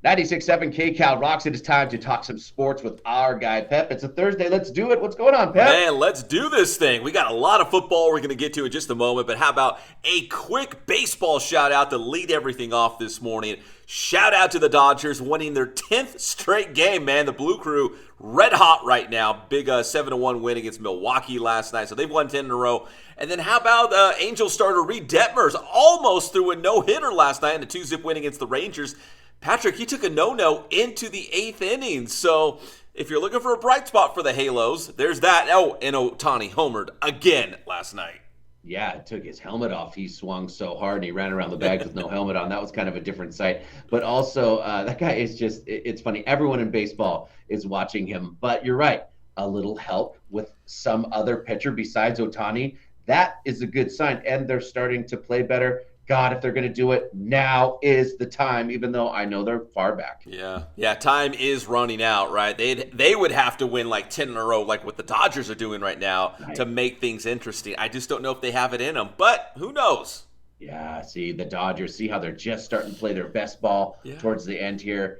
96.7 KCAL rocks. It is time to talk some sports with our guy, Pep. It's a Thursday. Let's do it. What's going on, Pep? Man, let's do this thing. We got a lot of football we're going to get to in just a moment, but how about a quick baseball shout out to lead everything off this morning? Shout out to the Dodgers winning their 10th straight game, man. The Blue Crew red hot right now. Big 7-1 win against Milwaukee last night, so they've won 10 in a row. And then how about Angel starter Reed Detmers almost threw a no-hitter last night in a 2-zip win against the Rangers. Patrick, he took a no-no into the 8th inning, so if you're looking for a bright spot for the Halos, there's that. Oh, and Ohtani homered again last night. Yeah, it took his helmet off. He swung so hard and he ran around the bag with no helmet on. That was kind of a different sight. But also, that guy is just, it's funny. Everyone in baseball is watching him. But you're right. A little help with some other pitcher besides Ohtani, that is a good sign. And they're starting to play better. God, if they're going to do it, now is the time, even though I know they're far back. Yeah, time is running out, right? They would have to win like 10 in a row, like what the Dodgers are doing right now, Right. to make things interesting. I just don't know if they have it in them, but who knows? Yeah, see, the Dodgers, see how they're just starting to play their best ball towards the end here.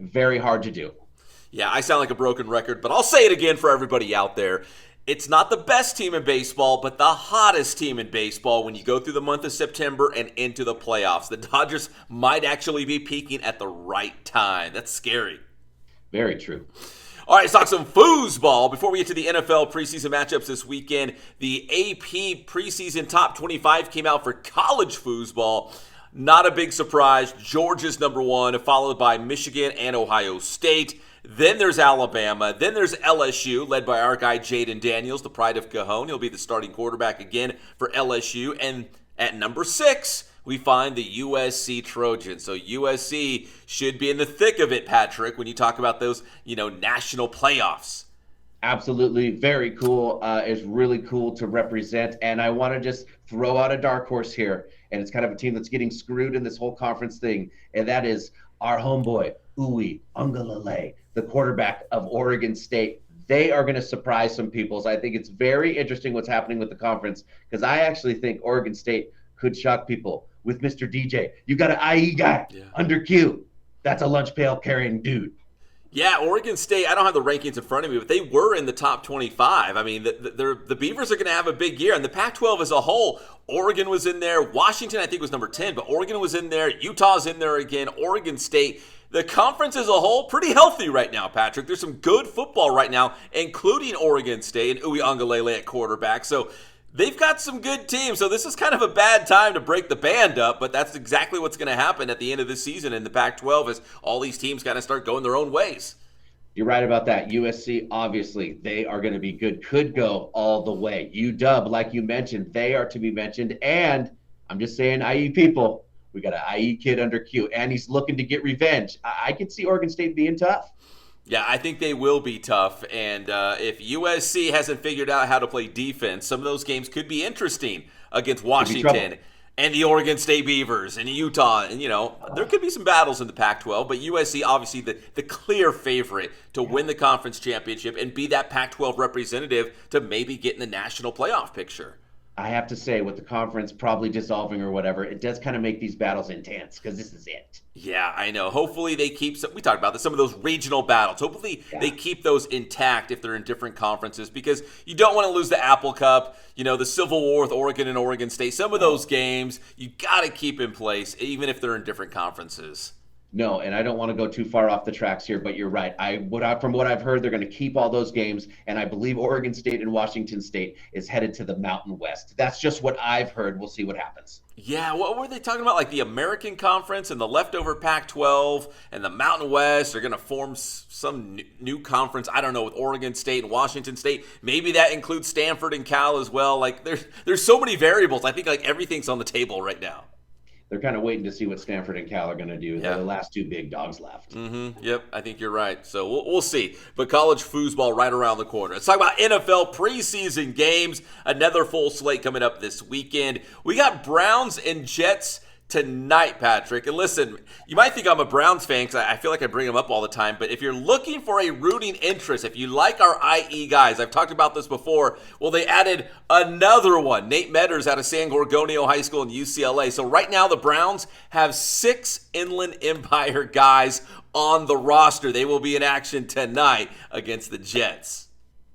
Very hard to do. Yeah, I sound like a broken record, but I'll say it again for everybody out there. It's not the best team in baseball, but the hottest team in baseball when you go through the month of September and into the playoffs. The Dodgers might actually be peaking at the right time. That's scary. Very true. All right, let's talk some foosball. Before we get to the NFL preseason matchups this weekend, the AP preseason top 25 came out for college foosball. Not a big surprise. Georgia's number one, followed by Michigan and Ohio State. Then there's Alabama. Then there's LSU, led by our guy Jaden Daniels, the pride of Cajon. He'll be the starting quarterback again for LSU. And at number 6, we find the USC Trojans. So USC should be in the thick of it, Patrick, when you talk about those, national playoffs. Absolutely. Very cool. It's really cool to represent. And I want to just throw out a dark horse here. And it's kind of a team that's getting screwed in this whole conference thing. And that is our homeboy, Uwe Ungalale, the quarterback of Oregon State. They are going to surprise some people. So I think it's very interesting what's happening with the conference because I actually think Oregon State could shock people with Mr. DJ. You got an IE guy under Q. That's a lunch pail carrying dude. Yeah, Oregon State, I don't have the rankings in front of me, but they were in the top 25. I mean, the Beavers are going to have a big year. And the Pac-12 as a whole, Oregon was in there. Washington, I think, was number 10, but Oregon was in there. Utah's in there again. Oregon State. The conference as a whole, pretty healthy right now, Patrick. There's some good football right now, including Oregon State and Uwe Ungalele at quarterback. So they've got some good teams. So this is kind of a bad time to break the band up, but that's exactly what's going to happen at the end of the season in the Pac-12 as all these teams kind of start going their own ways. You're right about that. USC, obviously, they are going to be good. Could go all the way. UW, like you mentioned, they are to be mentioned. And I'm just saying, IE people, we got an IE kid under Q, and he's looking to get revenge. I could see Oregon State being tough. Yeah, I think they will be tough. And if USC hasn't figured out how to play defense, some of those games could be interesting against Washington and the Oregon State Beavers and Utah. And, there could be some battles in the Pac-12, but USC obviously the clear favorite to win the conference championship and be that Pac-12 representative to maybe get in the national playoff picture. I have to say, with the conference probably dissolving or whatever, it does kind of make these battles intense because this is it. Yeah, I know. Hopefully they keep we talked about this, some of those regional battles. Hopefully they keep those intact if they're in different conferences because you don't want to lose the Apple Cup, the Civil War with Oregon and Oregon State. Some of those games you got to keep in place even if they're in different conferences. No, and I don't want to go too far off the tracks here, but you're right. From what I've heard, they're going to keep all those games, and I believe Oregon State and Washington State is headed to the Mountain West. That's just what I've heard. We'll see what happens. Yeah, what were they talking about? Like the American Conference and the leftover Pac-12 and the Mountain West are going to form some new conference. I don't know, with Oregon State and Washington State. Maybe that includes Stanford and Cal as well. Like there's so many variables. I think like everything's on the table right now. They're kind of waiting to see what Stanford and Cal are going to do. Yeah. They're the last two big dogs left. Yep, I think you're right. So we'll see. But college foosball right around the corner. Let's talk about NFL preseason games. Another full slate coming up this weekend. We got Browns and Jets tonight, Patrick. And listen, you might think I'm a Browns fan because I feel like I bring them up all the time, but if you're looking for a rooting interest, if you like our IE guys, I've talked about this before, well, they added another one. Nate Metters out of San Gorgonio High School in UCLA. So right now the Browns have 6 Inland Empire guys on the roster. They will be in action tonight against the Jets.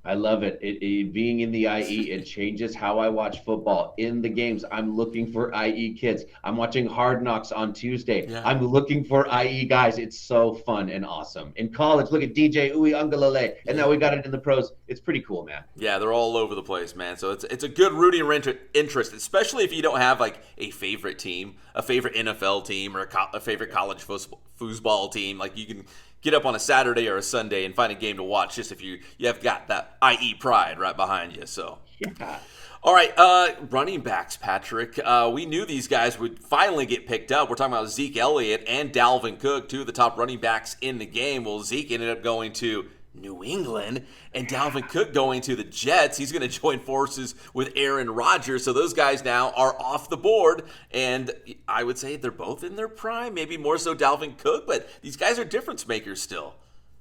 I love it. Being in the IE, it changes how I watch football. In the games, I'm looking for IE kids. I'm watching Hard Knocks on Tuesday. Yeah. I'm looking for IE guys. It's so fun and awesome. In college, look at DJ Uwe Ungalale, and now we got it in the pros. It's pretty cool, man. Yeah, they're all over the place, man. So it's a good rooting interest, especially if you don't have like a favorite team, a favorite NFL team, or a favorite college foosball team. Like you can get up on a Saturday or a Sunday and find a game to watch just if you have got that IE pride right behind you. So, yeah. All right, running backs, Patrick. We knew these guys would finally get picked up. We're talking about Zeke Elliott and Dalvin Cook, 2 of the top running backs in the game. Well, Zeke ended up going to New England, and Dalvin Cook going to the Jets. He's going to join forces with Aaron Rodgers. So those guys now are off the board, and I would say they're both in their prime, maybe more so Dalvin Cook, but these guys are difference makers still.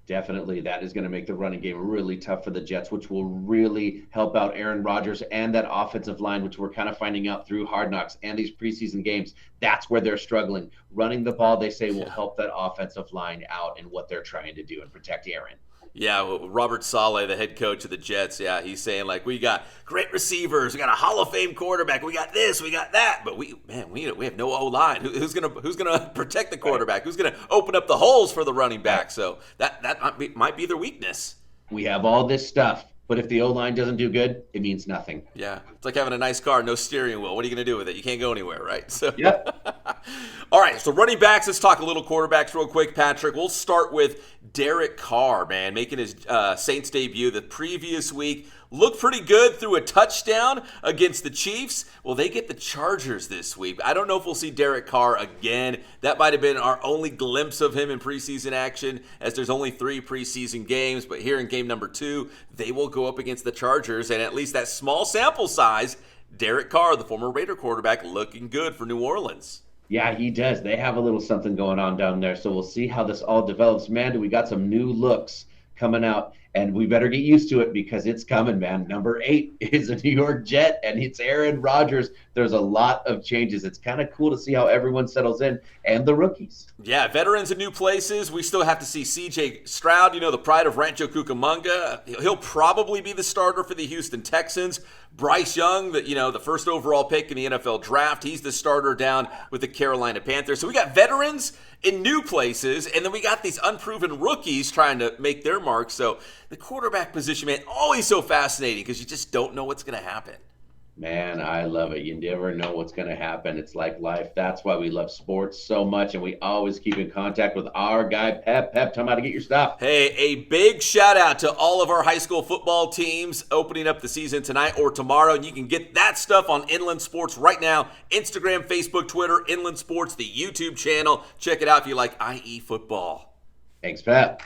Definitely, that is going to make the running game really tough for the Jets, which will really help out Aaron Rodgers and that offensive line, which we're kind of finding out through Hard Knocks and these preseason games. That's where they're struggling. Running the ball, they say, will help that offensive line out in what they're trying to do and protect Aaron. Yeah, well, Robert Saleh, the head coach of the Jets, yeah, he's saying, like, we got great receivers, we got a Hall of Fame quarterback, we got this, we got that, but we have no O-line. Who's gonna protect the quarterback? Who's gonna open up the holes for the running back? So that might be their weakness. We have all this stuff, but if the O-line doesn't do good, it means nothing. Yeah, it's like having a nice car, no steering wheel. What are you going to do with it? You can't go anywhere, right? So, yep. All right, so running backs, let's talk a little quarterbacks real quick, Patrick. We'll start with Derek Carr, man, making his Saints debut the previous week. Looked pretty good, threw a touchdown against the Chiefs. Well, they get the Chargers this week. I don't know if we'll see Derek Carr again. That might have been our only glimpse of him in preseason action, as there's only 3 preseason games. But here in game number 2, they will go up against the Chargers. And at least that small sample size, Derek Carr, the former Raider quarterback, looking good for New Orleans. Yeah, he does. They have a little something going on down there. So we'll see how this all develops. Man, we got some new looks coming out, and we better get used to it because it's coming, man. Number 8 is a New York Jet, and it's Aaron Rodgers. There's a lot of changes. It's kind of cool to see how everyone settles in, and the rookies. Yeah, veterans in new places. We still have to see C.J. Stroud, the pride of Rancho Cucamonga. He'll probably be the starter for the Houston Texans. Bryce Young, the first overall pick in the NFL draft, he's the starter down with the Carolina Panthers. So we got veterans in new places, and then we got these unproven rookies trying to make their mark. So the quarterback position, man, always so fascinating because you just don't know what's going to happen. Man, I love it. You never know what's going to happen. It's like life. That's why we love sports so much, and we always keep in contact with our guy, Pep. Pep, tell him how to get your stuff. Hey, a big shout out to all of our high school football teams opening up the season tonight or tomorrow, and you can get that stuff on Inland Sports right now. Instagram, Facebook, Twitter, Inland Sports, the YouTube channel. Check it out if you like IE football. Thanks, Pep.